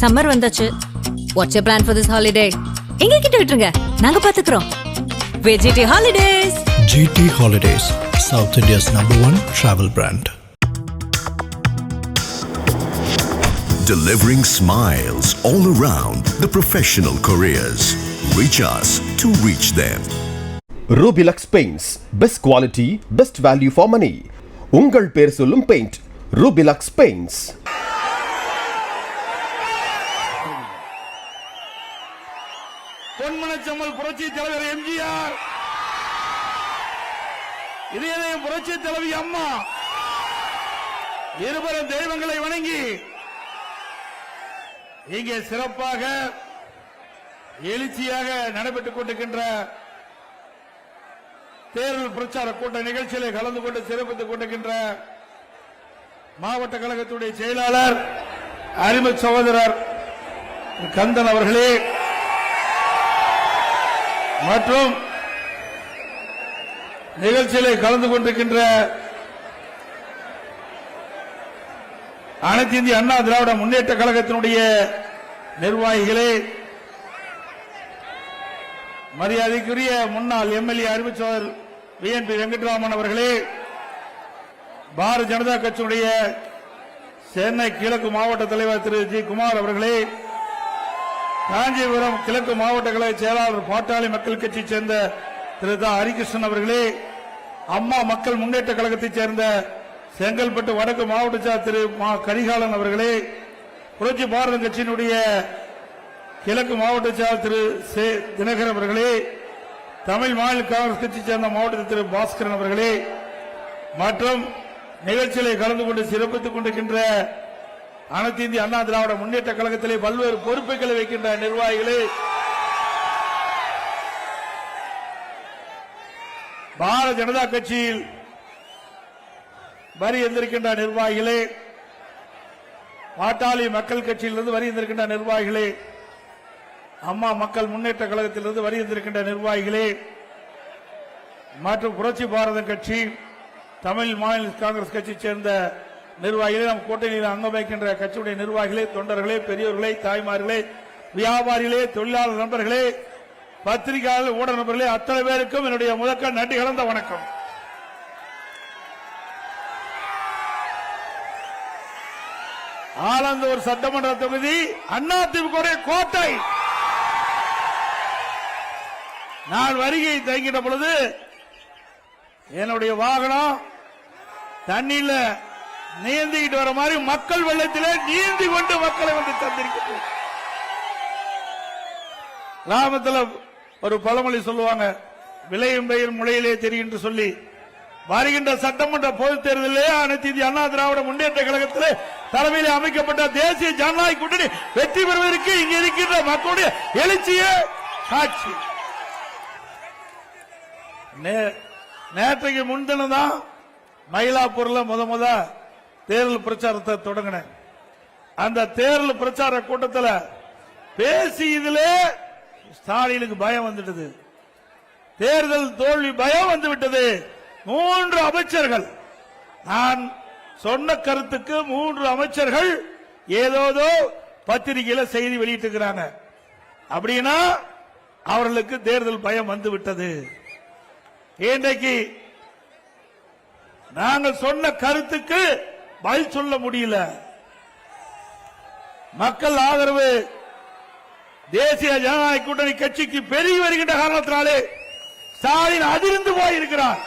Summer வந்தாச்சு. What's your plan for this holiday? எங்க கிட்ட விட்டுருங்க, நாங்க பாத்துக்கிறோம். VGT Holidays. GT Holidays, South India's #1 travel brand. Delivering smiles all around the professional careers. Reach us to reach them. Rubilux Paints, best quality, best value for money. உங்கள் பேர் சொல்லும் paint Rubilux Paints. பொன்மனச்செம்மல் புரட்சி தலைவர் எம்ஜிஆர், இதய புரட்சி தலைவி அம்மா இருவரும் தெய்வங்களை வணங்கி இங்கே சிறப்பாக எழுச்சியாக நடைபெற்றுக் கொண்டிருக்கின்ற தேர்தல் பிரச்சார கூட்ட நிகழ்ச்சியில் கலந்து கொண்டு சிறப்பித்துக் கொண்டிருக்கின்ற மாவட்ட கழகத்துடைய செயலாளர் அருமை சகோதரர் கந்தன் அவர்களே மற்றும் நிகழ்ச்சியில் கலந்து கொண்டிருக்கின்ற அனைத்து இந்திய அண்ணா திராவிட முன்னேற்ற கழகத்தினுடைய நிர்வாகிகளே, மரியாதைக்குரிய முன்னாள் எம்எல்ஏ அறிவிச்சவர் VNP வெங்கட்ராமன் அவர்களே, பாரதிய ஜனதா கட்சியுடைய சென்னை கிழக்கு மாவட்ட தலைவர் திரு ஜி குமார் அவர்களே, காஞ்சிபுரம் கிழக்கு மாவட்ட கழக செயலாளர் பாட்டாளி மக்கள் கட்சியைச் சேர்ந்த திரு தா ஹரிகிருஷ்ணன் அவர்களே, அம்மா மக்கள் முன்னேற்ற கழகத்தைச் சேர்ந்த செங்கல்பட்டு வடக்கு மாவட்ட செயலாளர் திரு மா கரிகாலன் அவர்களே, புரட்சி பாரத கட்சியினுடைய கிழக்கு மாவட்ட செயலாளர் திரு சே தினகரன் அவர்களே, தமிழ் மாநில காங்கிரஸ் கட்சியை சேர்ந்த மாவட்ட திரு பாஸ்கரன் அவர்களே மற்றும் நிகழ்ச்சிகளை கலந்து கொண்டு சிறப்பித்துக் கொண்டிருக்கின்ற அனைத்து இந்திய அண்ணா திராவிட முன்னேற்ற கழகத்திலே பல்வேறு பொறுப்புகளை வைக்கின்ற நிர்வாகிகளே, பாரதிய ஜனதா கட்சியில் வரி எந்திருக்கின்ற நிர்வாகிகளே, பாட்டாளி மக்கள் கட்சியிலிருந்து வரி எந்திருக்கின்ற நிர்வாகிகளே, அம்மா மக்கள் முன்னேற்ற கழகத்திலிருந்து வரி எந்திருக்கின்ற நிர்வாகிகளே மற்றும் புரட்சி பாரத கட்சி, தமிழ் மாநில காங்கிரஸ் கட்சியைச் சேர்ந்த நிர்வாகிகளே, நம் கூட்டணியில் அங்கம் வைக்கின்ற கட்சியுடைய நிர்வாகிகளே, தொண்டர்களே, பெரியோர்களே, தாய்மார்களே, வியாபாரிகளே, தொழிலாளர் நண்பர்களே, பத்திரிகையாளர், ஊடக நண்பர்களே, அத்தனை பேருக்கும் என்னுடைய முதற்க நன்றி கலந்த வணக்கம். ஆலந்தூர் சட்டமன்ற தொகுதி அதிமுக கோட்டை. நான் வருகை தங்கிட்ட பொழுது என்னுடைய வாகனம் தண்ணியில நீந்திக்கிட்டு வர மாதிரி மக்கள் வெள்ளத்திலே நீந்தி கொண்டு மக்களை வந்து தந்திருக்கிறது. கிராமத்தில் ஒரு பழமொழி சொல்லுவாங்க, விளையும் பெயர் முளையிலே தெரியும் என்று சொல்லி, வருகின்ற சட்டமன்ற பொதுத் தேர்தலிலே அனைத்து இந்திய அண்ணா திராவிட முன்னேற்ற கழகத்திலே தலைமையில் அமைக்கப்பட்ட தேசிய ஜனநாயக கூட்டணி வெற்றி பெறுவதற்கு இங்க இருக்கின்ற மக்களுடைய எழுச்சியே சாட்சி. நேற்றைக்கு முன்தினம் மயிலாப்பூர்ல முத தேர்தல் பிரச்சாரத்தை தொடங்கினேன். அந்த தேர்தல் பிரச்சார கூட்டத்தில் பேசியதிலே ஸ்டாலினுக்கு பயம் வந்துட்டது, தேர்தல் தோல்வி பயம் வந்துவிட்டது. 3 அமைச்சர்கள், நான் சொன்ன கருத்துக்கு 3 அமைச்சர்கள் ஏதோதோ பத்திரிகையில செய்தி வெளியிட்டிருக்கிறாங்க. அப்படின்னா அவர்களுக்கு தேர்தல் பயம் வந்து விட்டது. இன்றைக்கு நாங்கள் சொன்ன கருத்துக்கு பதில் சொல்ல முடியல. மக்கள் ஆதரவு தேசிய ஜனநாயக கூட்டணி கட்சிக்கு பெருகி வருகின்ற காரணத்தினாலே ஸ்டாலின் அதிர்ந்து போயிருக்கிறார்.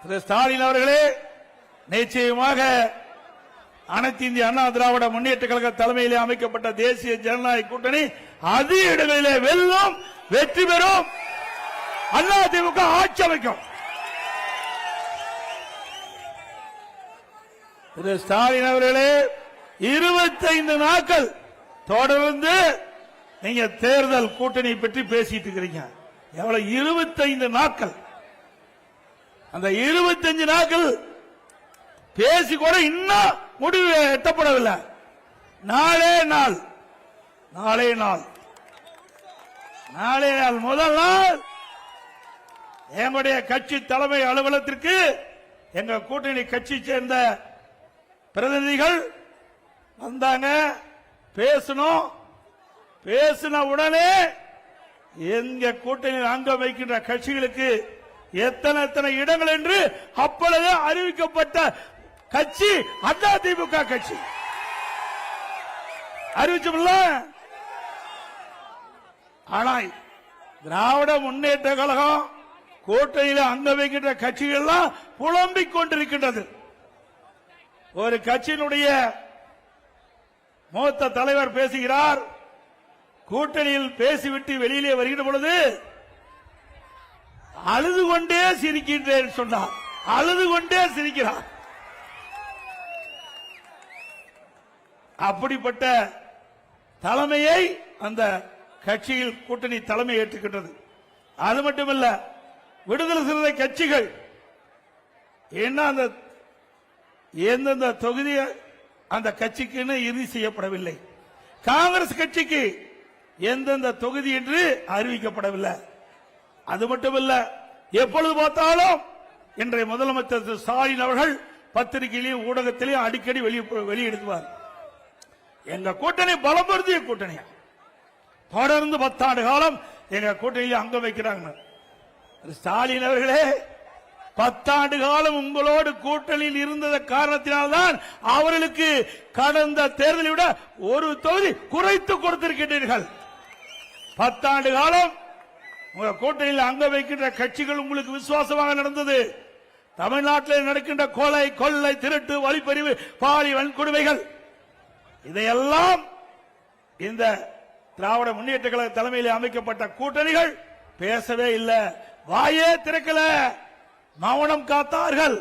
திரு ஸ்டாலின் அவர்களே, நிச்சயமாக அனைத்து இந்திய அண்ணா திராவிட முன்னேற்ற கழக தலைமையிலே அமைக்கப்பட்ட தேசிய ஜனநாயக கூட்டணி அதிக இடங்களிலே வெல்லும், வெற்றி பெறும், அதிமுக ஆட்சி அமைக்கும். திரு ஸ்டாலின் அவர்களே, 25 நாட்கள் தொடர்ந்து நீங்க தேர்தல் கூட்டணி பற்றி பேசிட்டு இருக்கிறீங்க. எவ்வளவு 25 நாட்கள்? அந்த 25 நாட்கள் பேசி கூட இன்னும் முடிவு எட்டப்படவில்லை. நாளே நாள் முதல் நாள் எங்களுடைய கட்சி தலைமை அலுவலகத்திற்கு எங்க கூட்டணி கட்சி சேர்ந்த பிரதிநிதிகள் வந்தாங்க, பேசணும். பேசின உடனே எங்க கூட்டணியில் அங்கம் வைக்கின்ற கட்சிகளுக்கு எத்தனை இடங்கள் என்று அப்பொழுது அறிவிக்கப்பட்ட கட்சி அதிமுக கட்சி. அறிவிச்சோம்ல. ஆனால் திராவிட முன்னேற்ற கழகம் கூட்டணியில் அங்கம் வைக்கின்ற கட்சிகள் எல்லாம் புலம்பிக் கொண்டிருக்கின்றது. ஒரு கட்சியினுடைய மூத்த தலைவர் பேசுகிறார், கூட்டணியில் பேசிவிட்டு வெளியிலே வருகிற பொழுது அழுது கொண்டே சிரிக்கின்றேன் சொன்னார். அழுது கொண்டே சிரிக்கிறார். அப்படிப்பட்ட தலைமையை அந்த கட்சியில் கூட்டணி தலைமை ஏற்றுக்கின்றது. அது மட்டுமல்ல, விடுதலை சிறுத்தை கட்சிகள் என்ன அந்த எந்தெந்த தொகுதி அந்த கட்சிக்கு இறுதி செய்யப்படவில்லை. காங்கிரஸ் கட்சிக்கு எந்தெந்த தொகுதி என்று அறிவிக்கப்படவில்லை. அது மட்டுமல்ல, எப்பொழுது பார்த்தாலும் இன்றைய முதலமைச்சர் ஸ்டாலின் அவர்கள் பத்திரிகையிலையும் ஊடகத்திலையும் அடிக்கடி வெளியிடுவார், எங்க கூட்டணி பலம் பொருந்திய கூட்டணி, தொடர்ந்து 10 ஆண்டு காலம் எங்க கூட்டணியில் அங்கம் வைக்கிறாங்க. ஸ்டாலின் அவர்களே, 10 ஆண்டு காலம் உங்களோடு கூட்டணியில் இருந்த காரணத்தினால்தான் அவர்களுக்கு கடந்த தேர்தலை விட ஒரு தொகுதி குறைத்து கொடுத்திருக்கின்றீர்கள். 10 ஆண்டு காலம் உங்க கூட்டணியில் அங்க வைக்கின்ற கட்சிகள் உங்களுக்கு விசுவாசமாக நடந்தது. தமிழ்நாட்டில் நடக்கின்ற கொலை, கொள்ளை, திருட்டு, வழிப்பறிவு, பாலி வன்கொடுமைகள் இதையெல்லாம் இந்த திராவிட முன்னேற்ற கழக தலைமையில் அமைக்கப்பட்ட கூட்டணிகள் பேசவே இல்லை, வாயே திறக்கல, மௌனம் காத்தார்கள்.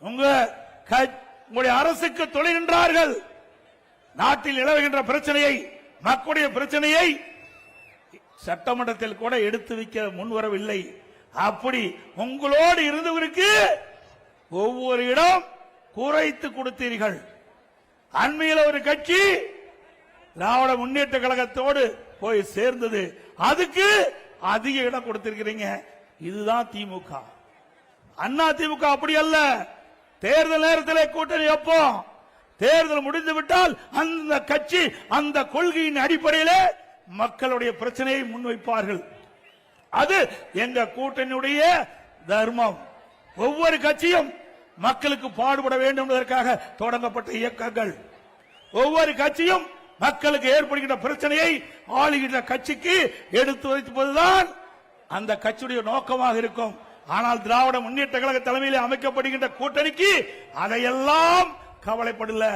உங்களுடைய அரசுக்கு துணை நின்றார்கள். நாட்டில் நிலவுகின்ற பிரச்சனையை, மக்களுடைய பிரச்சனையை சட்டமன்றத்தில் கூட எடுத்து வைக்க முன்வரவில்லை. அப்படி உங்களோடு இருந்தவருக்கு ஒவ்வொரு இடம் குறைத்து கொடுத்தீர்கள். அண்மையில் ஒரு கட்சி திராவிட முன்னேற்ற கழகத்தோடு போய் சேர்ந்தது, அதுக்கு அதிக இடம் கொடுத்திருக்கிறீங்க. இதுதான் திமுக. அண்ணா திமுக அப்படி அல்ல. தேர்தல் நேரத்தில் கூட்டணி வைப்போம், தேர்தல் முடிந்து விட்டால் அந்த கட்சி அந்த கொள்கையின் அடிப்படையில் மக்களுடைய பிரச்சனையை முன்வைப்பார்கள். அது எங்க கூட்டணியுடைய தர்மம். ஒவ்வொரு கட்சியும் மக்களுக்கு பாடுபட வேண்டும் என்பதற்காக தொடங்கப்பட்ட இயக்கங்கள். ஒவ்வொரு கட்சியும் மக்களுக்கு ஏற்படுகின்ற பிரச்சனையை ஆளுகின்ற கட்சிக்கு எடுத்து வைப்பதுதான் அந்த கட்சியுடைய நோக்கமாக இருக்கும். ஆனால் திராவிட முன்னேற்ற கழக தலைமையில் அமைக்கப்படுகின்ற கூட்டணிக்கு அதையெல்லாம் கவலைப்படல,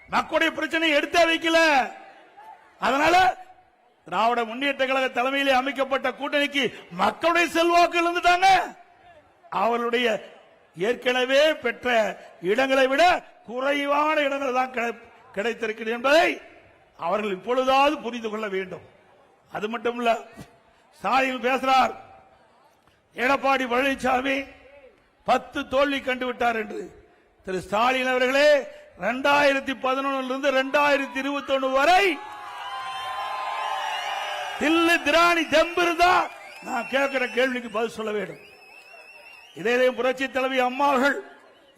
மக்களுடைய பிரச்சனையை எடுத்தே வைக்கல. அதனால திராவிட முன்னேற்ற கழக தலைமையிலே அமைக்கப்பட்ட கூட்டணிக்கு மக்களுடைய செல்வாக்கு இருந்துட்டாங்க. அவர்களுடைய ஏற்கனவே பெற்ற இடங்களை விட குறைவான இடங்கள் தான் கிடைத்திருக்கிறது என்பதை அவர்கள் இப்பொழுதாவது புரிந்து கொள்ள வேண்டும். அது மட்டுமல்ல, ஸ்டாலின் பேசுறார், எடப்பாடி பழனிசாமி 10 தோல்வி கண்டுவிட்டார் என்று. திரு ஸ்டாலின் அவர்களே, 2011 2021 வரை தில்லு திராணி தெம்பு இருந்தா நான் கேட்கிற கேள்விக்கு பதில் சொல்ல வேண்டும். இதே புரட்சி தலைவி அம்மா அவர்கள்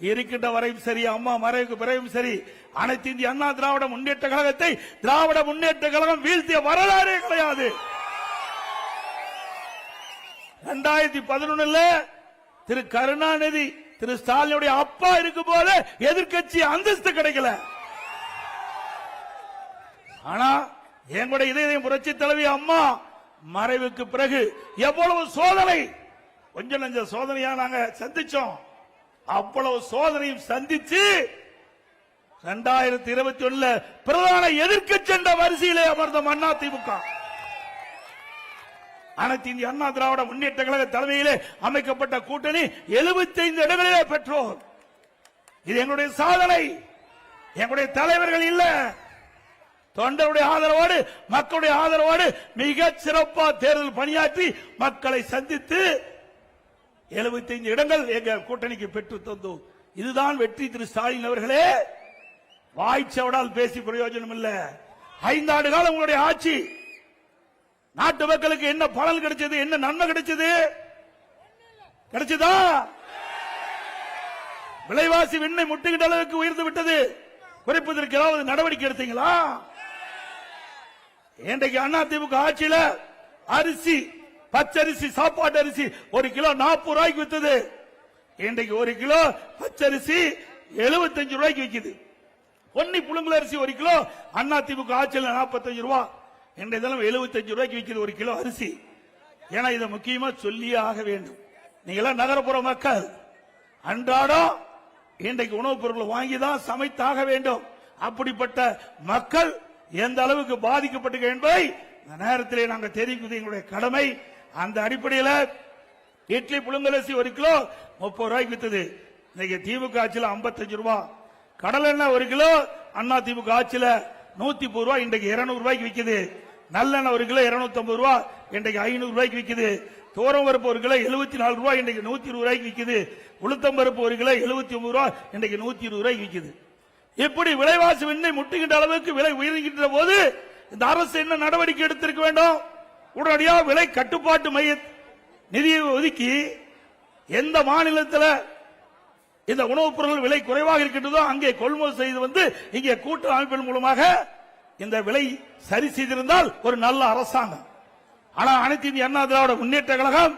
இருக்கின்ற வரையும் சரி, அம்மா மறைவுக்கு பிறகும் சரி, அனைத்து இந்திய அண்ணா திராவிட முன்னேற்ற கழகத்தை திராவிட முன்னேற்ற கழகம் வீழ்த்திய வரலாறே கிடையாது. 2011 திரு கருணாநிதி திரு ஸ்டாலினுடைய அப்பா இருக்கும் போல எதிர்கட்சி அந்தஸ்து கிடைக்கல. ஆனா எங்களுடைய இதயம் புரட்சி தலைவி அம்மா மறைவுக்கு பிறகு எவ்வளவு சோதனை, கொஞ்சம் நஞ்ச சோதனையா நாங்க சந்திச்சோம். அவ்வளவு சோதனையும் சந்திச்சு 2021 பிரதான எதிர்க்கட்சி என்ற வரிசையிலே அமர்ந்த அண்ணா திமுக, அனைத்து இந்திய அண்ணா திராவிட முன்னேற்ற கழக தலைமையிலே அமைக்கப்பட்ட கூட்டணி 75 இடங்களிலே பெற்றோர். இது எங்களுடைய சாதனை, எங்களுடைய தலைவர்கள் இல்ல, தொண்டருடைய ஆதரவோடு மக்களுடைய ஆதரவோடு மிக சிறப்பாக தேர்தல் பணியாற்றி மக்களை சந்தித்து 75 இடங்கள் எங்க கூட்டணிக்கு பெற்று தந்தோம். இதுதான் வெற்றி. திரு ஸ்டாலின் அவர்களே, வாய்ச்சவடால் பேசி பிரயோஜனம் இல்ல. 5 ஆண்டு காலம் உங்களுடைய ஆட்சி, நாட்டு மக்களுக்கு என்ன பலன் கிடைச்சது, என்ன நன்மை கிடைச்சது? கிடைச்சதா? விலைவாசி விண்ணை முட்டுகின்ற அளவுக்கு உயர்ந்து விட்டது. குறைப்பதற்கு ஏதாவது நடவடிக்கை எடுத்தீங்களா? இன்றைக்கு அதிமுக ஆட்சியில அரிசி, பச்சரிசி, சாப்பாட்டு அரிசி 1 கிலோ 40 ரூபாய்க்கு வித்தது. இன்றைக்கு 1 கிலோ பச்சரிசி 75 ரூபாய்க்கு விக்குது. பொன்னி புழுங்கல் அரிசி 1 கிலோ அதிமுக ஆட்சியில் 45 ரூபாய், இன்றைய தினம் 75 ரூபாய்க்கு விக்குது 1 கிலோ அரிசி. ஏன்னா இதை முக்கியமா சொல்லியே ஆக வேண்டும். நீங்களாம் நகரப்புற மக்கள் அன்றாடம் இன்றைக்கு உணவுப் பொருட்களை வாங்கிதான் சமைத்தாக வேண்டும். அப்படிப்பட்ட மக்கள் எந்த அளவுக்கு பாதிக்கப்பட்டு என்பதை இந்த நேரத்திலே நாங்கள் தெரிவிப்பது எங்களுடைய கடமை. அந்த அடிப்படையில் இட்லி புழுங்கல் அரிசி 1 கிலோ 30 ரூபாய்க்கு வித்தது. இன்னைக்கு திமுக ஆட்சியில் 55 ரூபாய். கடல் எண்ணெய் 1 கிலோ அண்ணா திமுக ஆட்சியில் 110 ரூபாய், இன்றைக்கு 200 ரூபாய்க்கு விக்குது. நல்லெண்ணெய் 1 கிலோ 250 ரூபாய், இன்றைக்கு 500 ரூபாய்க்கு விக்குது. துவரம் பருப்பு 1 கிலோ 74 ரூபாய், இன்றைக்கு 120 ரூபாய்க்கு விக்குது. உளுத்தம் பருப்பு 1 கிலோ 79 ரூபாய், இன்றைக்கு 120 ரூபாய்க்கு விக்குது. இப்படி விலைவாசி விண்ணை முட்டுகின்ற அளவுக்கு விலை உயர்கின்ற போது இந்த அரசு என்ன நடவடிக்கை எடுத்திருக்க வேண்டும்? உடனடியாக விலை கட்டுப்பாட்டு மைய நிதியை ஒதுக்கி எந்த மாநிலத்தில் இந்த உணவுப் பொருட்கள் விலை குறைவாக இருக்கின்றதோ அங்கே கொள்முதல் செய்து வந்து இங்கே கூட்டு அமைப்பின் மூலமாக இந்த விலை சரி செய்திருந்தால் ஒரு நல்ல அரசாங்கம். ஆனால் அனைத்து இந்திய அண்ணா திராவிட முன்னேற்ற கழகம்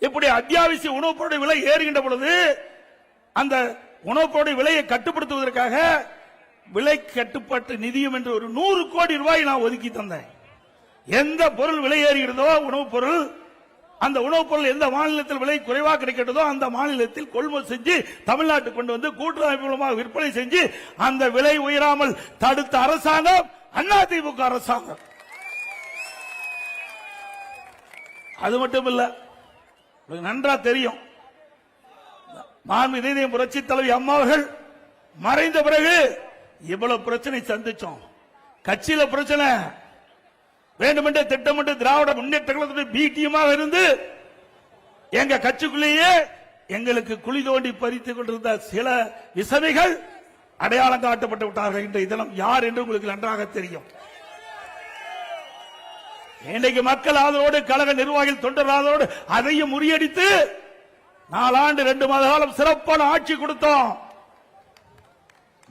இப்படி அத்தியாவசிய உணவுப் பொருட்கள் விலை ஏறுகின்ற பொழுது அந்த உணவுப் பொருட்கள் விலையை கட்டுப்படுத்துவதற்காக விலை கட்டுப்பாட்டு நிதியம் என்று ஒரு 100 கோடி ரூபாய் நான் ஒதுக்கி தந்தேன். எந்த பொருள் விலை ஏறுகிறதோ உணவுப் பொருள், அந்த உணவுப் பொருள் எந்த மாநிலத்தில் விலை குறைவாக கிடைக்கிறதோ அந்த மாநிலத்தில் கொள்முதல் செஞ்சு தமிழ்நாட்டுக்கு கொண்டு வந்து கூட்டுறவு மூலமாக விற்பனை செஞ்சு அந்த விலை உயராமல் தடுத்த அரசாங்கம் அதிமுக அரசாங்கம். அது மட்டும் இல்ல, நன்றா தெரியும், மாண்புமிகு புரட்சி தலைவி அம்மா அவர்கள் மறைந்த பிறகு இவ்வளவு பிரச்சனை சந்திச்சோம். கட்சியில பிரச்சனை வேண்டுமென்றே திட்டமிட்டு திராவிட முன்னேற்ற கழகத்துடைய பி டீமாக இருந்து எங்க கட்சிக்குள்ளேயே எங்களுக்கு குழி தோண்டி பறித்துக் கொண்டிருந்த சில விசமிகள் அடையாளம் காட்டப்பட்டு விட்டார்கள். இன்றைய தினம் யார் என்று உங்களுக்கு நன்றாக தெரியும். இன்றைக்கு மக்கள் ஆதரவோடு, கழக நிர்வாகிகள் தொண்டர் ஆதரவோடு அதையும் முறியடித்து 4 ஆண்டு 2 மாத காலம் சிறப்பான ஆட்சி கொடுத்தோம்.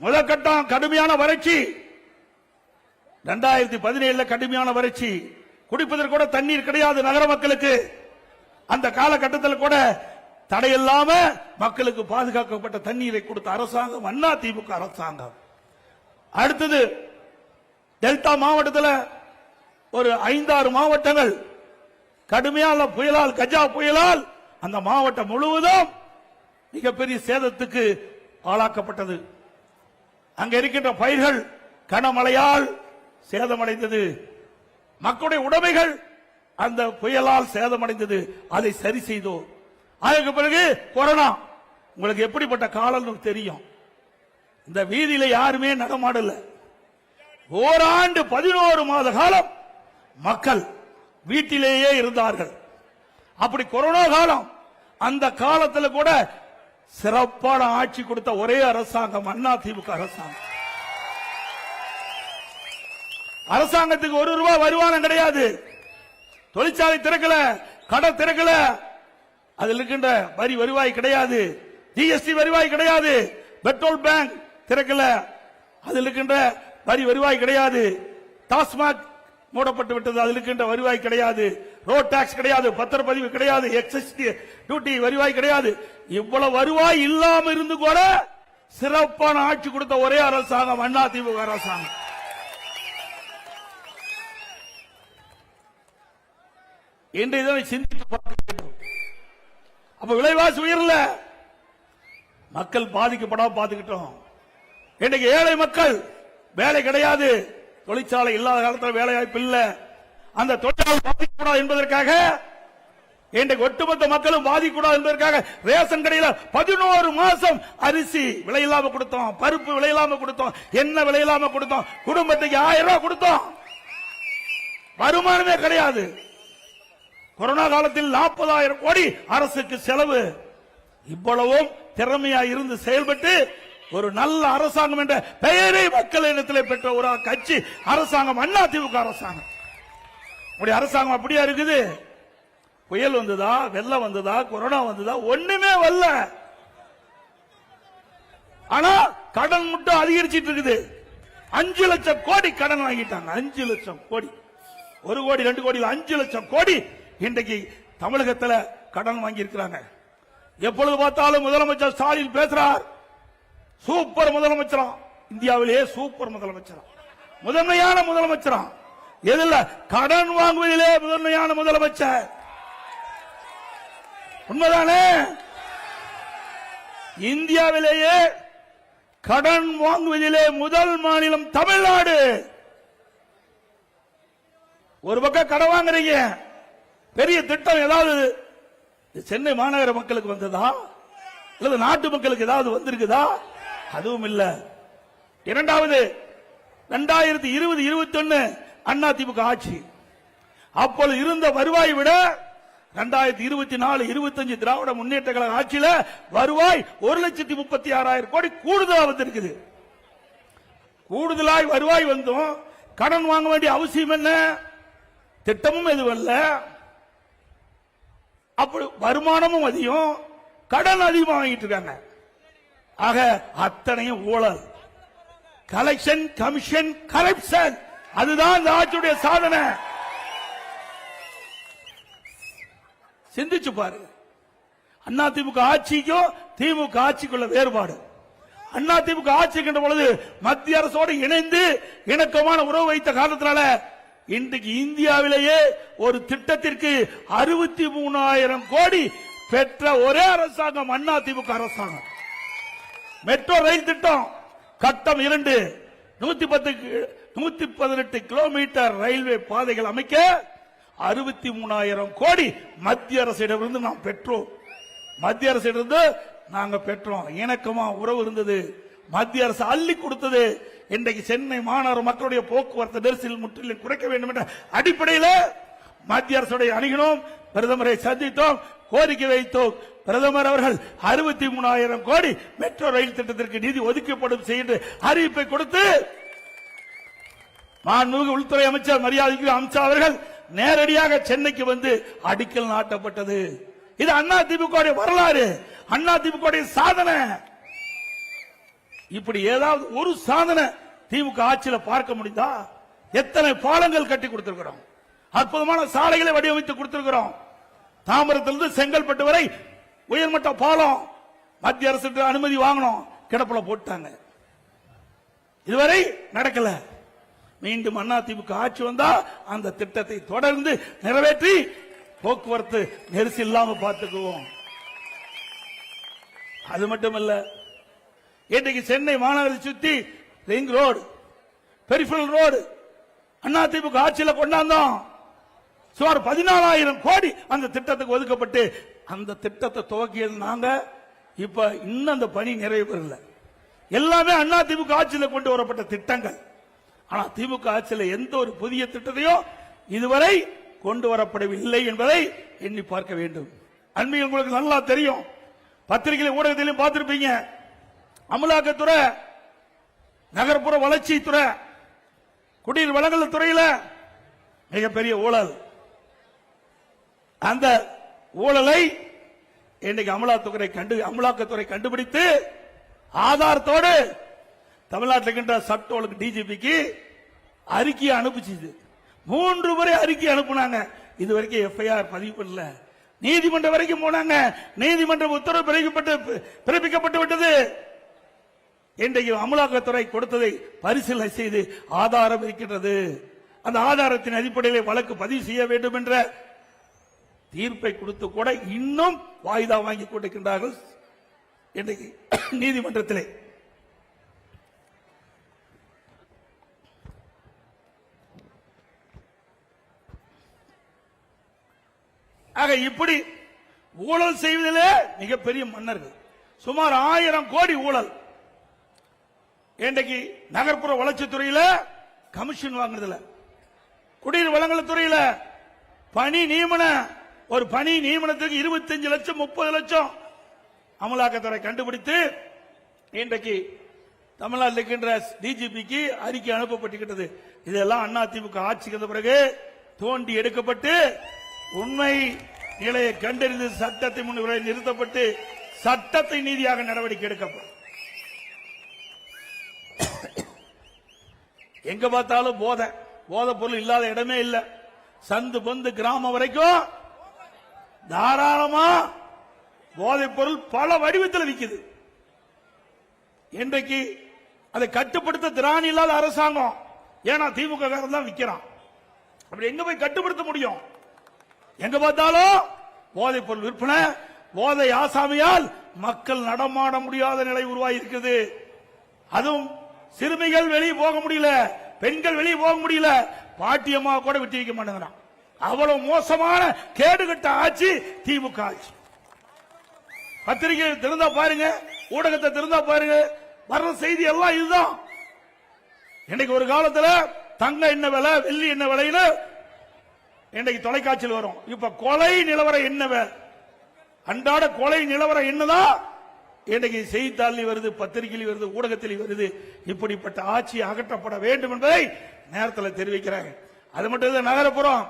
முதற்கட்டம் கடுமையான வறட்சி, 2017 கடுமையான வறட்சி, குடிப்பதற்கு கூட தண்ணீர் கிடையாது நகர மக்களுக்கு. அந்த காலகட்டத்தில் கூட தடையில்லாம மக்களுக்கு பாதுகாக்கப்பட்ட தண்ணீரை கொடுத்த அரசாங்கம் அண்ணா திமுக அரசாங்கம். அடுத்தது டெல்டா மாவட்டத்தில் ஒரு 5-6 மாவட்டங்கள் கடுமையான புயலால், கஜா புயலால் அந்த மாவட்டம் முழுவதும் மிகப்பெரிய சேதத்துக்கு ஆளாக்கப்பட்டது. அங்க இருக்கின்ற பயிர்கள் கனமழையால் சேதமடைந்தது. மக்களுடைய உடைமைகள் அந்த புயலால் சேதமடைந்தது. அதை சரி செய்தோம். அதற்கு பிறகு கொரோனா. உங்களுக்கு எப்படிப்பட்ட காலம் தெரியும். இந்த வீதியில யாருமே நடமாடல. ஓராண்டு 11 மாத காலம் மக்கள் வீட்டிலேயே இருந்தார்கள். அப்படி கொரோனா காலம், அந்த காலத்தில் கூட சிறப்பான ஆட்சி கொடுத்த ஒரே அரசாங்கம் அண்ணா திமுக அரசாங்கம். அரசாங்கத்துக்கு 1 ரூபாய் வருமானம் கிடையாது. தொழிற்சாலை திறக்கல, கடை திறக்கல, அதில் இருக்கின்ற வரி வருவாய் கிடையாது, ஜிஎஸ்டி வருவாய் கிடையாது, பெட்ரோல் பேங்க் திறக்கல, அதில் இருக்கின்ற வரி வருவாய் கிடையாது, டாஸ்மாக் மூடப்பட்டு விட்டது, அதில் இருக்கின்ற வருவாய் கிடையாது, ரோட் டாக்ஸ் கிடையாது, பத்திரப்பதிவு கிடையாது, எக்ஸைஸ் டியூட்டி வருவாய் கிடையாது. இவ்வளவு வருவாய் இல்லாம இருந்து கூட சிறப்பான ஆட்சி கொடுத்த ஒரே அரசாங்கம் அண்ணா திமுக அரசாங்கம். இன்றைய தினம் சிந்தித்து பார்க்க வேண்டும். அப்ப விலைவாசி உயரல, மக்கள் பாதிக்கப்படாம பார்த்துக்கிட்டோம். இன்றைக்கு ஏழை மக்கள் வேலை கிடையாது, தொழிற்சாலை இல்லாத காலத்தில் வேலை வாய்ப்பு இல்ல, அந்த தொழிலாளர் பாதிக்கக்கூடாது என்பதற்காக, இன்றைக்கு ஒட்டுமொத்த மக்களும் பாதிக்கக்கூடாது என்பதற்காக ரேஷன் கடையில் 11 மாசம் அரிசி விலை இல்லாம கொடுத்தோம், பருப்பு விலை இல்லாம கொடுத்தோம், எண்ணெய் விலை இல்லாம கொடுத்தோம், குடும்பத்துக்கு 1000 ரூபாய் கொடுத்தோம். வருமானமே கிடையாது. கொரோனா காலத்தில் 40,000 கோடி அரசுக்கு செலவு. இவ்வளவும் திறமையா இருந்து செயல்பட்டு ஒரு நல்ல அரசாங்கம் என்ற பெயரை மக்கள் இடத்திலே பெற்ற ஒரு கட்சி அரசாங்கம் அண்ணா திமுக அரசாங்கம். உடைய அரசாங்கம் அப்படியா இருக்குது? புயல் வந்ததா, வெள்ளம் வந்ததா, கொரோனா வந்ததா, ஒண்ணுமே வரல. ஆனா கடன் மட்டும் அதிகரிச்சிட்டு இருக்குது. 5 லட்சம் கோடி கடன் வாங்கிட்டாங்க. 5 லட்சம் கோடி, 1 கோடி 2 கோடி 5 லட்சம் கோடி இன்றைக்கு தமிழகத்தில் கடன் வாங்கி இருக்கிறாங்க. எப்பொழுது பார்த்தாலும் முதலமைச்சர் ஸ்டாலின் பேசுறார், சூப்பர் முதலமைச்சரா, இந்தியாவிலேயே சூப்பர் முதலமைச்சரா, முதன்மையான முதலமைச்சரா. எதில்? கடன் வாங்குவதிலே முதன்மையான முதலமைச்சர். உண்மைதானே? இந்தியாவிலேயே கடன் வாங்குவதிலே முதல் மாநிலம் தமிழ்நாடு. ஒரு பக்கம் கடன் வாங்குறீங்க, பெரிய திட்டம் ஏதாவது சென்னை மாநகர மக்களுக்கு வந்ததா அல்லது நாட்டு மக்களுக்கு ஏதாவது வந்திருக்குதா? அதுவும் இல்ல. இரண்டாவது, 2020-21 அதிமுக ஆட்சி. அப்போது இருந்த வருவாய் விட 2024-25 திராவிட முன்னேற்ற கழக ஆட்சியில வருவாய் 1,36,000 கோடி கூடுதலா வந்திருக்குது. கூடுதலாய் வருவாய் வந்தும் கடன் வாங்க வேண்டிய அவசியம் என்ன? திட்டமும் எதுவும் இல்ல. அப்படி வருமானமும் அதிகம், கடன் அதிகமாக வாங்கிட்டு இருக்காங்க. ஆக அத்தனையும் ஊழல், கலெக்ஷன், கமிஷன், கரப்ஷன். அதுதான் இந்த ஆட்சியுடைய சாதனை. சிந்திச்சு பாருங்க. அதிமுக ஆட்சிக்கும் திமுக ஆட்சிக்குள்ள வேறுபாடு. அதிமுக ஆட்சிக்கின்ற பொழுது மத்திய அரசோடு இணைந்து இணக்கமான உறவு வைத்த காரணத்தினால இன்றைக்கு இந்தியாவிலேயே ஒரு திட்டத்திற்கு 63,000 கோடி பெற்ற ஒரே அரசாங்கம் அதிமுக அரசாங்கம். மெட்ரோ ரயில் திட்டம் கட்டம் 2, 118 கிலோமீட்டர் ரயில்வே பாதைகள் அமைக்க 63,000 கோடி மத்திய அரசிடமிருந்து நாம் பெற்றோம். மத்திய அரசிடமிருந்து நாங்க பெற்றோம். இணக்கமா உறவு இருந்தது. மத்திய அரசு அள்ளி கொடுத்தது. இன்றைக்கு சென்னை மாநகர மக்களுடைய போக்குவரத்து நெரிசல் முற்றிலும் குறைக்க வேண்டும் என்ற அடிப்படையில் மத்திய அரசுடைய அணுகினோம், பிரதமரை சந்தித்தோம், கோரிக்கை வைத்தோம். பிரதமர் அவர்கள் 63,000 கோடி மெட்ரோ ரயில் திட்டத்திற்கு நிதி ஒதுக்கப்படும் செய்து அறிவிப்பை கொடுத்து மாண்புமிகு உள்துறை அமைச்சர் மரியாதைக்கு அமித்ஷா அவர்கள் நேரடியாக சென்னைக்கு வந்து அடிக்கல் நாட்டப்பட்டது. இது அதிமுக வரலாறு, அதிமுக சாதனை. இப்படி ஏதாவது ஒரு சாதனை திமுக ஆட்சியில் பார்க்க முடிந்தா? எத்தனை பாலங்கள் கட்டி கொடுத்திருக்கிறோம், அற்புதமான சாலைகளை வடிவமைத்து கொடுத்திருக்கிறோம். தாம்பரத்திலிருந்து செங்கல்பட்டு வரை உயர்மட்ட பாலம் மத்திய அரசு அனுமதி வாங்கணும், கிடப்புல போட்டாங்க. இதுவரை நடக்கல. மீண்டும் அதிமுக ஆட்சி வந்தா அந்த திட்டத்தை தொடர்ந்து நிறைவேற்றி போக்குவரத்து நெரிசல் இல்லாம பார்த்துக்குவோம். அது மட்டுமல்ல, இன்றைக்கு சென்னை மாநகரை சுத்தி ring road, peripheral road AIADMK ஆட்சியில் கொண்டாந்தோம். சுமார் 14,000 கோடி அந்த திட்டத்துக்கு ஒதுக்கப்பட்டு அந்த திட்டத்தை துவக்கியது நாங்க. இப்ப இன்னும் அந்த பணி நிறைவு பெறல. எல்லாமே அதிமுக ஆட்சியில் கொண்டு வரப்பட்ட திட்டங்கள். ஆனா திமுக ஆட்சியில் எந்த ஒரு புதிய திட்டத்தையும் இதுவரை கொண்டு வரப்படவில்லை என்பதை எண்ணி பார்க்க வேண்டும். அண்மையில் உங்களுக்கு நல்லா தெரியும், பத்திரிகை ஊடகத்திலும் பார்த்திருப்பீங்க, அமலாக்கத்துறை, நகர்ப்புற வளர்ச்சித்துறை, குடிநீர் வழங்கல் துறையில் மிகப்பெரிய ஊழல். அந்த ஊழலை இன்றைக்கு அமலாக்கத்துறை கண்டுபிடித்து ஆதாரத்தோடு தமிழ்நாட்டில் இருக்கின்ற சட்ட ஒழுங்கு டிஜிபிக்கு அறிக்கையை அனுப்பிச்சு 3 முறை அறிக்கை அனுப்புனாங்க. இதுவரைக்கும் எஃப்ஐஆர் பதிவு பண்ணல. நீதிமன்றம் வரைக்கும் போனாங்க. நீதிமன்ற உத்தரவு பிறப்பிக்கப்பட்டு விட்டது. இன்றைக்கு அமலாக்கத்துறை கொடுத்ததை பரிசீலனை செய்து ஆதாரம் இருக்கின்றது. அந்த ஆதாரத்தின் அடிப்படையில் வழக்கு பதிவு செய்ய வேண்டும் என்ற தீர்ப்பை கொடுத்து கூட இன்னும் வாய்தா வாங்கி கொண்டிருக்கின்றார்கள் இன்றைக்கு நீதிமன்றத்திலே. ஆக இப்படி ஊழல் செய்வதிலே மிகப்பெரிய மன்னர்கள். சுமார் 1000 கோடி ஊழல். இன்றைக்கு நகர்ப்புற வளர்ச்சித்துறையில் கமிஷன் வாங்குறதுல, குடிநீர் வழங்கல் துறையில் பணி நியமன, ஒரு பணி நியமனத்துக்கு 25 லட்சம் 30 லட்சம் அமலாக்கத்துறை கண்டுபிடித்து இன்றைக்கு தமிழ்நாட்டில் இருக்கின்ற டிஜிபிக்கு அறிக்கை அனுப்பப்பட்டிருக்கிறது. இதெல்லாம் அதிமுக ஆட்சிக்கு வந்த பிறகு தோண்டி எடுக்கப்பட்டு உண்மை நிலையை கண்டறிந்து சட்டத்தை முன்னிலை நிறுத்தப்பட்டு சட்டத்தை நீதியாக நடவடிக்கை எடுக்கப்படும். எங்க பார்த்தாலும் போதை பொருள் இல்லாத இடமே இல்ல. சந்து பொந்து கிராமம் வரைக்கும் தாராளமா போதைப் பொருள் பல வடிவத்தில் விற்குது. இன்றைக்கு அதை கட்டுப்படுத்த திராணி இல்லாத அரசாங்கம். ஏன்னா திமுக தான் விற்கிறான். அப்படி எங்க போய் கட்டுப்படுத்த முடியும்? எங்க பார்த்தாலும் போதைப் பொருள் விற்பனை, போதை ஆசாமியால் மக்கள் நடமாட முடியாத நிலை உருவாகி இருக்குது. அதுவும் சிறுமிகள் வெளியே போக முடியல, பெண்கள் வெளியே போக முடியல, பாட்டியம்மா கூட விட்டு வைக்க மாட்டேங்கிறான். அவ்வளவு மோசமான கேடுகட்ட ஆட்சி திமுக ஆட்சி. பத்திரிகை திறந்தா பாருங்க, ஊடகத்தை திறந்தா பாருங்க, வர்ற செய்தி எல்லாம் இதுதான். இன்னைக்கு ஒரு காலத்துல தங்க என்ன விலை, வெள்ளி என்ன விலைன்னு இன்னைக்கு தொலைக்காட்சியில் வரும். இப்ப கொலை நிலவரம் என்ன விலை, அன்றாட கொலை நிலவரம் என்னதான் இன்னைக்கு செய்தித்தாளில் வருது, பத்திரிகையில் வருது, ஊடகத்தில் வருது. இப்படிப்பட்ட ஆட்சி அகற்றப்பட வேண்டும் என்பதை நேரத்தில் தெரிவிக்கிறேன். அது மட்டும் இல்ல, நகரப்புறம்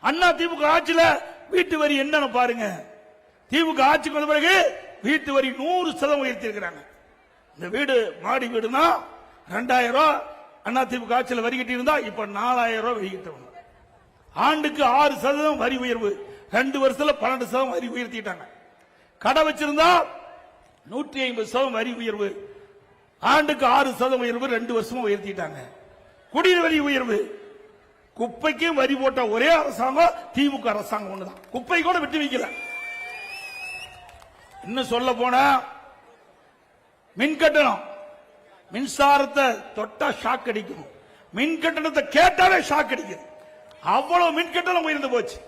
அண்ணா திமுக ஆட்சியில வீட்டு வரி என்னன்னு பாருங்க. திமுக ஆட்சிக்கு வந்த பிறகு வீட்டு வரி 100% உயர்த்தி இருக்கிறாங்க. இந்த வீடு மாடி வீடுனா 2000 ரூபாய் அண்ணா திமுக ஆட்சியில் வரி கட்டி இருந்தா இப்ப 4000 ரூபாய் வரி கட்டணும். ஆண்டுக்கு 6% வரி உயர்வு, 2 வருஷத்துல 12% வரி உயர்த்திட்டாங்க. கடை வச்சிருந்தா 150% வரி உயர்வு, ஆண்டுக்கு 6% உயர்வு, 2 வருஷமும் உயர்த்திட்டாங்க. குடிநீர் வரி உயர்வு, குப்பைக்கும் வரி போட்ட ஒரே அரசாங்கம் திமுக அரசாங்கம் ஒண்ணுதான். குப்பை கூட விட்டு வைக்கல. இன்னும் சொல்ல போனா மின் கட்டணம், மின்சாரத்தை தொட்டா ஷாக் அடிக்கும், மின் கட்டணத்தை கேட்டாலே ஷாக் அடிக்குது. அவ்வளவு மின் கட்டணம் உயர்ந்து போச்சு.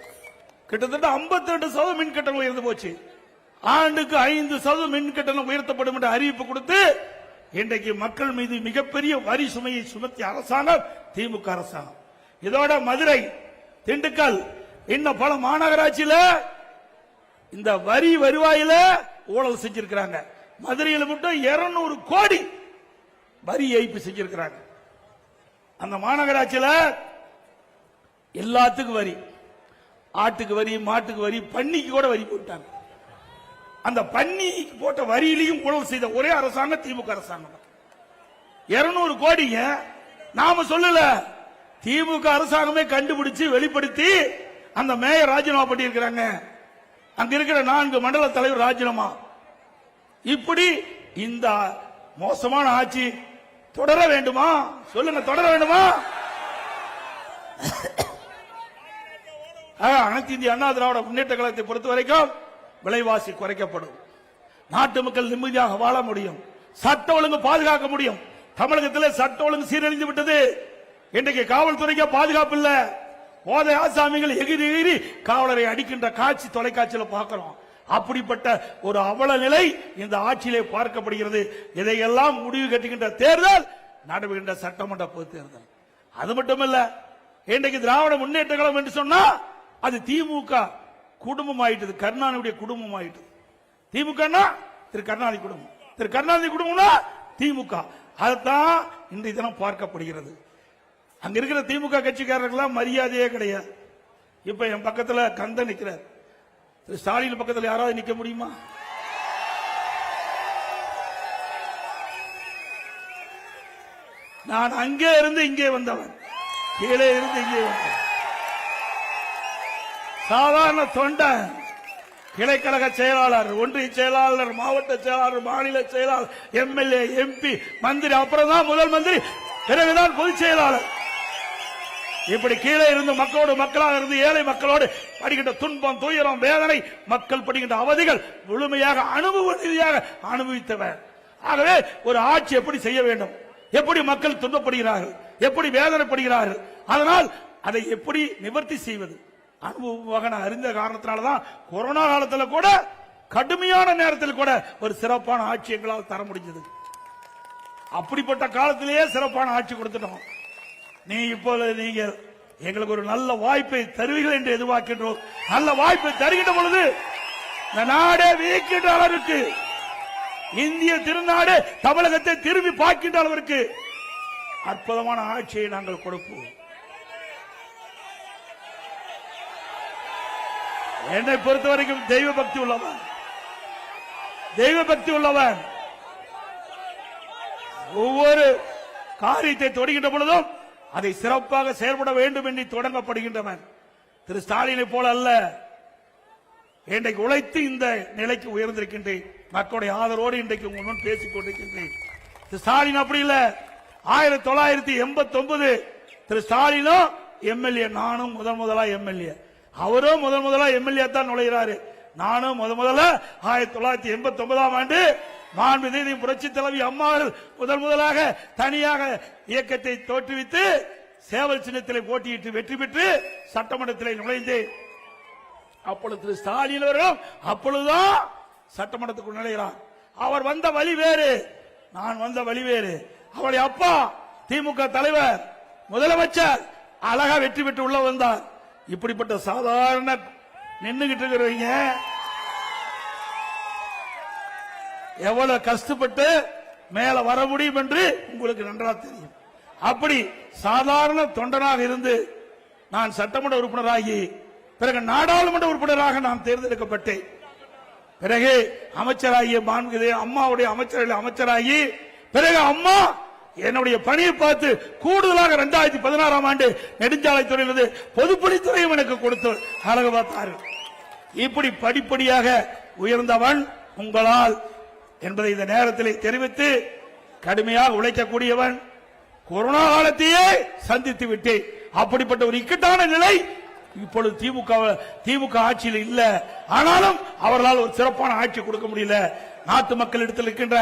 கிட்டத்தட்ட 52% மின் கட்டணம் உயர்ந்து போச்சு. ஆண்டுக்கு 5% மின் கட்டணம் உயர்த்தப்படும் என்ற அறிவிப்பு கொடுத்து இன்றைக்கு மக்கள் மீது மிகப்பெரிய வரி சுமையை சுமத்திய அரசாங்கம் திமுக அரசாங்கம். இதோட மதுரை, திண்டுக்கல், இன்னும் பல மாநகராட்சியில இந்த வரி வருவாயில ஊழல் செஞ்சிருக்கிறாங்க. மதுரையில் மட்டும் 200 கோடி வரி ஏய்ப்பு செஞ்சிருக்கிறாங்க. அந்த மாநகராட்சியில எல்லாத்துக்கும் வரி, ஆட்டுக்கு வரி, மாட்டுக்கு வரி, பன்னிக்கு கூட வரி போட்டாங்க. அந்த பன்னிக்கு போட்ட வரியிலையும் ஊழல் செய்த ஒரே அரசாங்கம் திமுக அரசாங்கம். 200 கோடிங்க நாம சொல்லல, திமுக அரசாங்கமே கண்டுபிடிச்சு வெளிப்படுத்தி அந்த மேயர் ராஜினாமா பண்ணியிருக்கிறாங்க. அங்க இருக்கிற 4 மண்டல தலைவர் ராஜினாமா. இப்படி இந்த மோசமான ஆட்சி தொடர வேண்டுமா? சொல்லுங்க, தொடர வேண்டுமா? அனைத்து இந்திய அண்ணா திராவிட முன்னேற்ற கழகத்தை பொறுத்த வரைக்கும் விலைவாசி குறைக்கப்படும், நாட்டு மக்கள் நிம்மதியாக வாழ முடியும், சட்ட ஒழுங்கு பாதுகாக்க முடியும். தமிழகத்தில் சட்ட ஒழுங்கு சீரழிந்து விட்டது. இன்றைக்கு காவல்துறைக்கு பாதுகாப்பு இல்ல. போதை ஆசாமிகள் எகிரி எகிரி காவலரை அடிக்கின்ற காட்சி தொலைக்காட்சியில் பார்க்கிறோம். அப்படிப்பட்ட ஒரு அவல நிலை இந்த ஆட்சியிலே பார்க்கப்படுகிறது. இதையெல்லாம் முடிவு கட்டுகின்ற தேர்தல் நடைபெறுகின்ற சட்டமன்ற பொது தேர்தல். அது மட்டுமல்ல, இன்றைக்கு திராவிட முன்னேற்ற கழகம் என்று சொன்னா அது திமுக குடும்பம் ஆயிட்டது, கருணாநிதியுடைய குடும்பம் ஆயிட்டது. திமுக திரு கருணாநிதி குடும்பம், திரு கருணாநிதி குடும்பம்னா திமுக. அதுதான் இன்றைய தினம் பார்க்கப்படுகிறது. அங்க இருக்கிற திமுக கட்சிக்காரர்கள் மரியாதையே கிடையாது. இப்ப என் பக்கத்துல கந்தன் நிக்கிறார், திரு ஸ்டாலின் பக்கத்தில் யாராவது நிக்க முடியுமா? நான் அங்கே இருந்து இங்கே வந்தவன், கீழே இருந்து இங்கே வந்தவன், சாதாரண தொண்டன், கிளைக்கழக செயலாளர், ஒன்றிய செயலாளர், மாவட்ட செயலாளர், மாநில செயலாளர், எம்எல்ஏ, எம்பி, மந்திரி, அப்புறம் தான் முதல் மந்திரி, பிறகுதான் பொதுச் செயலாளர். இப்படி கீழே இருந்து மக்களோடு மக்களாக இருந்து ஏழை மக்களோடு படுகின்ற துன்பம், துயரம், வேதனை, மக்கள் படுகின்ற அவதிகள் முழுமையாக அனுபவ ரீதியாக அனுபவித்தவர். ஆகவே ஒரு ஆட்சி எப்படி செய்ய வேண்டும், எப்படி மக்கள் துன்பப்படுகிறார்கள், எப்படி வேதனைப்படுகிறார்கள், அதனால் அதை எப்படி நிவர்த்தி செய்வது அனுபவமாக நான் அறிந்த காரணத்தினால்தான் கொரோனா காலத்தில் கூட, கடுமையான நேரத்தில் கூட ஒரு சிறப்பான ஆட்சி எங்களால் தர முடிஞ்சது. அப்படிப்பட்ட காலத்திலேயே சிறப்பான ஆட்சி கொடுத்துட்டோம். இப்போது நீங்கள் எங்களுக்கு ஒரு நல்ல வாய்ப்பை தருவீர்கள் என்று எதிர்பார்க்கின்றோம். நல்ல வாய்ப்பை தருகின்ற பொழுது இந்த நாடே வியக்கின்ற அளவிற்கு, இந்திய திருநாடு தமிழகத்தை திரும்பி பார்க்கின்ற அளவிற்கு அற்புதமான ஆட்சியை நாங்கள் கொடுப்போம். என்னை பொறுத்தவரைக்கும் தெய்வ பக்தி உள்ளவன், தெய்வ பக்தி உள்ளவன், ஒவ்வொரு காரியத்தை தொடங்குகின்ற பொழுதும் அதை சிறப்பாக செயல்பட வேண்டும் என்று தொடங்கப்படுகின்றவன் திரு ஸ்டாலினை போல அல்ல. இன்றைக்கு உழைத்து இந்த நிலைக்கு உயர்ந்திருக்கின்றேன். மக்களுடைய ஆதரவோடு இன்றைக்கு உங்கள் முன் பேசிக் கொண்டிருக்கின்றேன். திரு ஸ்டாலின் அப்படி இல்ல. 1989 திரு ஸ்டாலினும் எம்எல்ஏ, நானும் முதலா எம்எல்ஏ. அவரும் முதலா எம்எல்ஏ தான் நுழைகிறாரு. நானும் முதல்ல 1989ஆம் ஆண்டு மாண்புமிகு புரட்சி தலைவி அம்மா முதலாக தனியாக இயக்கத்தை தோற்றுவித்து சேவல் சின்னத்திலே போட்டியிட்டு வெற்றி பெற்று சட்டமன்றத்திலே நுழைந்தேன். அப்பொழுது திரு ஸ்டாலின் அவர்களும் அப்பொழுதுதான் சட்டமன்றத்துக்குள் நுழைகிறார். அவர் வந்த வழி வேறு, நான் வந்த வழி வேறு. அவருடைய அப்பா திமுக தலைவர் முதலமைச்சர் அழகா வெற்றி பெற்று உள்ள வந்தார். இப்படிப்பட்ட சாதாரண நின்னுகிட்டு இருக்கிறவங்க எவ்வளவு கஷ்டப்பட்டு மேல வர முடியும் என்று உங்களுக்கு நன்றாக தெரியும். அப்படி சாதாரண தொண்டனாக இருந்து நான் சட்டமன்ற உறுப்பினராகி பிறகு நாடாளுமன்ற உறுப்பினராக நான் தேர்ந்தெடுக்கப்பட்டேன். பிறகு அமைச்சராகிய மாண்புமிகு அம்மாவுடைய அமைச்சராகி பிறகு அம்மா என்னுடைய பணியை பார்த்து கூடுதலாக 2016ஆம் ஆண்டு நெடுஞ்சாலைத்துறையிலிருந்து பொதுப்பணித்துறையும் எனக்கு கொடுத்து அழகு பார்த்தார்கள். இப்படி படிப்படியாக உயர்ந்தவன் உங்களால் என்பதை இந்த நேரத்தில் தெரிவித்து, கடுமையாக உழைக்கக்கூடியவன். கொரோனா காலத்தையே சந்தித்து விட்டேன். அப்படிப்பட்ட ஒரு இக்கட்டான நிலை இப்பொழுது திமுக ஆட்சியில் இல்ல. ஆனாலும் அவர்களால் ஒரு சிறப்பான ஆட்சி கொடுக்க முடியல. நாட்டு மக்களிடத்தில் இருக்கின்ற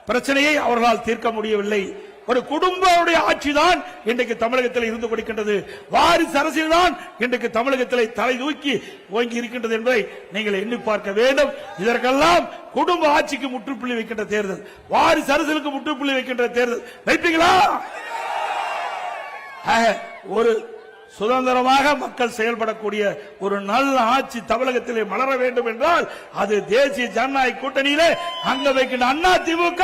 பிரச்சனையை அவர்களால் தீர்க்க முடியவில்லை. ஒரு குடும்பமுடைய ஆட்சி தான் இன்றைக்கு தமிழகத்தில் இருந்து கொடுக்கின்றது. வாரிசு அரசியல் தான் இன்றைக்கு தமிழகத்தில் தலை தூக்கி ஓங்கி இருக்கின்றது என்பதை நீங்கள் எண்ணி பார்க்க வேண்டும். இதற்கெல்லாம் குடும்ப ஆட்சிக்கு முற்றுப்புள்ளி வைக்கின்ற தேர்தல், வாரிசு அரசியலுக்கு முற்றுப்புள்ளி வைக்கின்ற தேர்தல் வைப்பீங்களா? ஒரு சுதந்திரமாக மக்கள் செயல்படக்கூடிய ஒரு நல்ல ஆட்சி தமிழகத்திலே மலர வேண்டும் என்றால் அது தேசிய ஜனநாயக கூட்டணியிலே அங்க வைக்கின்ற அண்ணா திமுக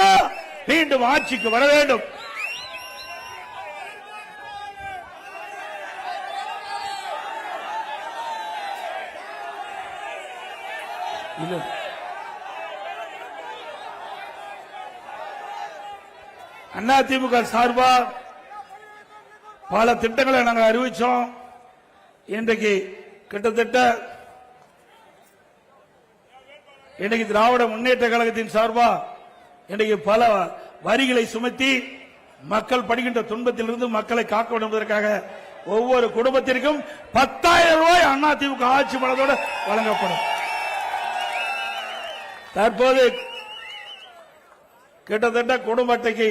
மீண்டும் ஆட்சிக்கு வர வேண்டும். அண்ணா திமுக சார்பா பல திட்டங்களை நாங்கள் அறிவிச்சோம். இன்றைக்கு கிட்டத்தட்ட இன்றைக்கு திராவிட முன்னேற்ற கழகத்தின் சார்பா இன்றைக்கு பல வரிகளை சுமத்தி மக்கள் படுகின்ற துன்பத்திலிருந்து மக்களை காக்க வேண்டும் என்பதற்காக ஒவ்வொரு குடும்பத்திற்கும் 10,000 ரூபாய் அண்ணா திமுக ஆட்சி பலத்தோடு வழங்கப்படும். தற்போது கிட்டத்தட்ட குடும்ப அட்டைக்கு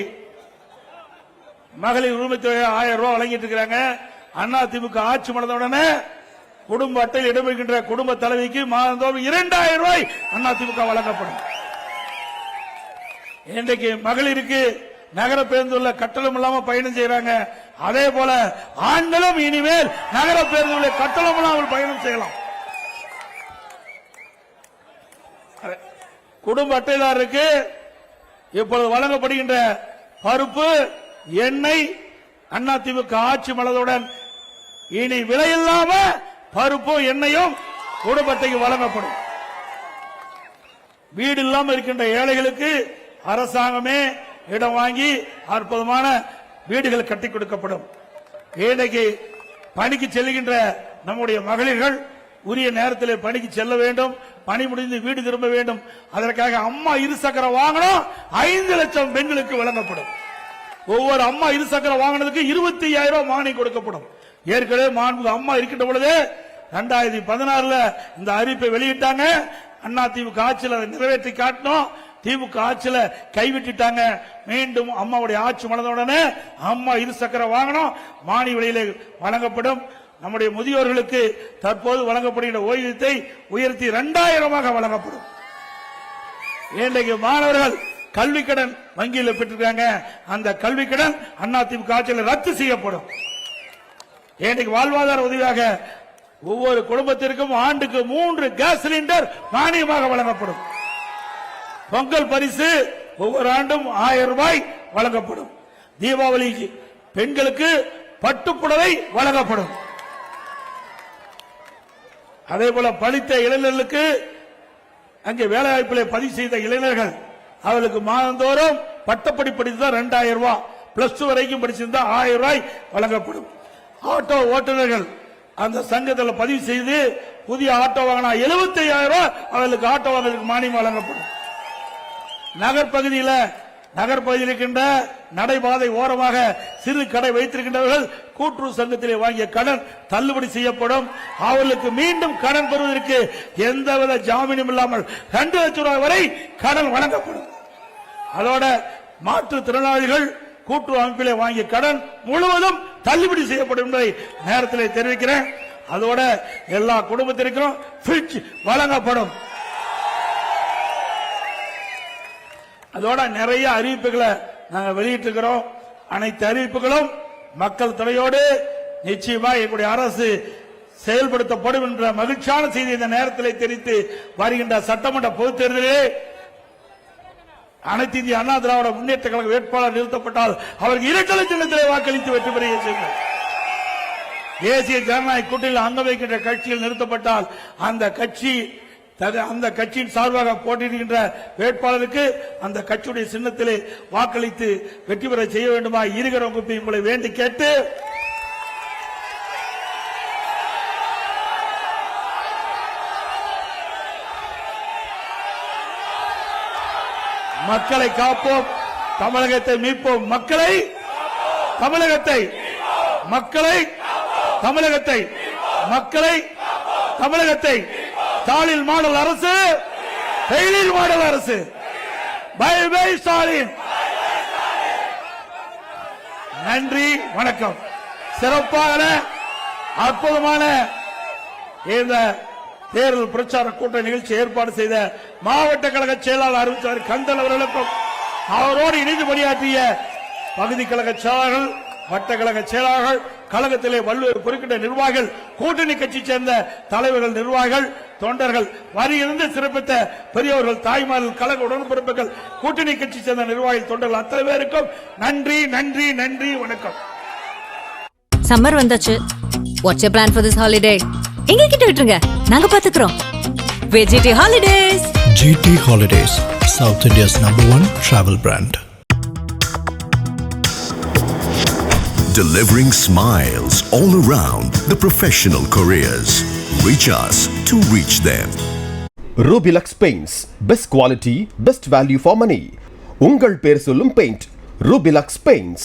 மகளிர் உரிமை தொகை 1000 ரூபாய் வழங்கிட்டு இருக்கிறாங்க. அண்ணா திமுக ஆட்சி மலர்ந்தவுடனே குடும்ப அட்டையில் இடம்பெறுகின்ற குடும்ப தலைவிக்கு மாதந்தோறும் 2000 ரூபாய் அண்ணா திமுக வழங்கப்படும். இன்றைக்கு மகளிருக்கு நகர பேருந்துள்ள கட்டணம் இல்லாம பயணம் செய்யறாங்க. அதே போல ஆண்களும் இனிமேல் நகர பேருந்துள்ள கட்டணம் இல்லாமல் பயணம் செய்யலாம். குடும்ப அட்டைதாரருக்கு இப்பொழுது வழங்கப்படுகின்ற பருப்பு, எண்ணெய் அண்ணா திமுக ஆட்சி மலர்ந்தவுடன் இனி விலையில்லாம பருப்பும் எண்ணெயும் குடும்பத்தைக்கு வழங்கப்படும். வீடு இல்லாமல் இருக்கின்ற ஏழைகளுக்கு அரசாங்கமே இடம் வாங்கி அற்புதமான வீடுகள் கட்டி கொடுக்கப்படும். இன்றைக்கு பணிக்கு செல்கின்ற நம்முடைய மகளிர்கள் உரிய நேரத்தில் பணிக்கு செல்ல வேண்டும், பணி முடிந்து வீடு திரும்ப வேண்டும். அதற்காக அம்மா இருசக்கர வாகனம் 5 லட்சம் பெண்களுக்கு வழங்கப்படும். ஒவ்வொரு அம்மா இருசக்கர வாகனத்துக்கு 25,000 ரூபாய் மானியம் கொடுக்கப்படும். ஏற்கனவே மாண்புமிகு அம்மா இருக்கின்ற பொழுது 2016 இந்த அறிவிப்பை வெளியிட்டாங்க. அண்ணா திமுக ஆட்சியில் அதை நிறைவேற்றி காட்டணும். திமுக ஆட்சியில கைவிட்டுட்டாங்க. மீண்டும் அம்மாவுடைய ஆட்சி மலர்ந்தவுடனே அம்மா இருசக்கர வாகனம் மானிய விலையிலே வழங்கப்படும். நம்முடைய முதியோர்களுக்கு தற்போது வழங்கப்படுகின்ற ஓய்வூதியத்தை உயர்த்தி 2000 வழங்கப்படும். இன்றைக்கு மாணவர்கள் கல்வி கடன் வங்கியில் பெற்றிருக்காங்க. அந்த கல்வி கடன் அண்ணா திமுக ஆட்சியில் ரத்து செய்யப்படும். இன்றைக்கு வாழ்வாதார உதவியாக ஒவ்வொரு குடும்பத்திற்கும் ஆண்டுக்கு 3 கேஸ் சிலிண்டர் மானியமாக வழங்கப்படும். பொங்கல் பரிசு ஒவ்வொரு ஆண்டும் 1000 ரூபாய் வழங்கப்படும். தீபாவளி பெண்களுக்கு பட்டுப்புடவை வழங்கப்படும். அதே போல படித்த இளைஞர்களுக்கு அங்கே வேலைவாய்ப்பிலே பதிவு செய்த இளைஞர்கள் அவர்களுக்கு மாதந்தோறும் பட்டப்படி படித்து 2000 ரூபாய், பிளஸ் 2 வரைக்கும் படிச்சிருந்தா 1000 ரூபாய் வழங்கப்படும். ஆட்டோ ஓட்டுநர்கள் அந்த சங்கத்தில் பதிவு செய்து புதிய ஆட்டோ வாங்கினா 75,000 ரூபாய் அவர்களுக்கு ஆட்டோ வாங்குறதுக்கு மானியம் வழங்கப்படும். நகர்பகுதியில் இருக்கின்ற நடைபாதை ஓரமாக சிறு கடை வைத்திருக்கின்றவர்கள் கூட்டுறவு சங்கத்திலே வாங்கிய கடன் தள்ளுபடி செய்யப்படும். அவர்களுக்கு மீண்டும் கடன் பெறுவதற்கு எந்தவித ஜாமீனும் இல்லாமல் 2 லட்சம் ரூபாய் வரை கடன் வழங்கப்படும். அதோட மாற்றுத்திறனாளிகள் கூட்டுறவு அமைப்பிலே வாங்கிய கடன் முழுவதும் தள்ளுபடி செய்யப்படும் என்பதை நேரத்தில் தெரிவிக்கிறேன். அதோட எல்லா குடும்பத்திற்கும் ஃபிரிட்ஜ் வழங்கப்படும். அதோட நிறைய அறிவிப்புகளை நாங்கள் வெளியிட்டிருக்கிறோம். அனைத்து அறிவிப்புகளும் மக்கள் துணையோடு நிச்சயமா எங்களுடைய அரசு செயல்படுத்தப்படும் என்ற மகிழ்ச்சியான செய்தி இந்த நேரத்தில் தெரிவித்து வருகின்ற சட்டமன்ற பொதுத் தேர்தலிலே அனைத்து இந்திய அண்ணா திராவிட முன்னேற்ற கழக வேட்பாளர் நிறுத்தப்பட்டால் அவருக்கு 2 சின்னத்திலே வாக்களித்து வெற்றி பெற செய்தார். தேசிய ஜனநாயக கூட்டணியில் அங்க வைக்கின்ற கட்சியில் நிறுத்தப்பட்டால் அந்த கட்சியின் சார்பாக போட்டியிடுகின்ற வேட்பாளருக்கு அந்த கட்சியுடைய சின்னத்திலே வாக்களித்து வெற்றி பெற செய்ய வேண்டுமா இருக்கிற உங்களை வேண்டி கேட்டு மக்களை காப்போம், தமிழகத்தை மீட்போம். தமிழகத்தை ஸ்டாலின் மாடல் அரசு, ஃபெயிலியர் மாடல் அரசு. Bye bye Stalin. நன்றி, வணக்கம். சிறப்பான அற்புதமான இந்த தேர்தல் பிரச்சார கூட்ட நிகழ்ச்சி ஏற்பாடு செய்த மாவட்ட கழக செயலாளர் அறிவித்தார் கந்தன் அவர்களுக்கும் அவரோடு இணைந்து பணியாற்றிய பகுதி கழக செயலாளர்கள், வட்ட கழக செயலாளர்கள், கழகத்திலே பல்வேறு பொறுக்கின்ற நிர்வாகிகள், கூட்டணி கட்சி சேர்ந்த தலைவர்கள், நிர்வாகிகள், தொண்டர்கள், வரியிலிருந்து சிறப்பித்த பெரியவர்கள், தாய்மார்கள், கழக உடன்பிறப்புகள், கூட்டணி கட்சி சேர்ந்த நிர்வாகிகள், தொண்டர்கள் அத்தனை பேருக்கும் நன்றி, நன்றி, நன்றி, வணக்கம். சம்மர் வந்தாச்சு. What's your plan for this holiday? எங்க கிட்ட விட்டுருங்க, நாங்க பாத்துக்கிறோம். வெஜிடி holidays. GT Holidays, South India's #1 travel brand. Delivering smiles all around the professional careers. Reach us to reach them. Rubilux Paints, best quality, best value for money. உங்கள் பேர் சொல்லும் paint Rubilux Paints.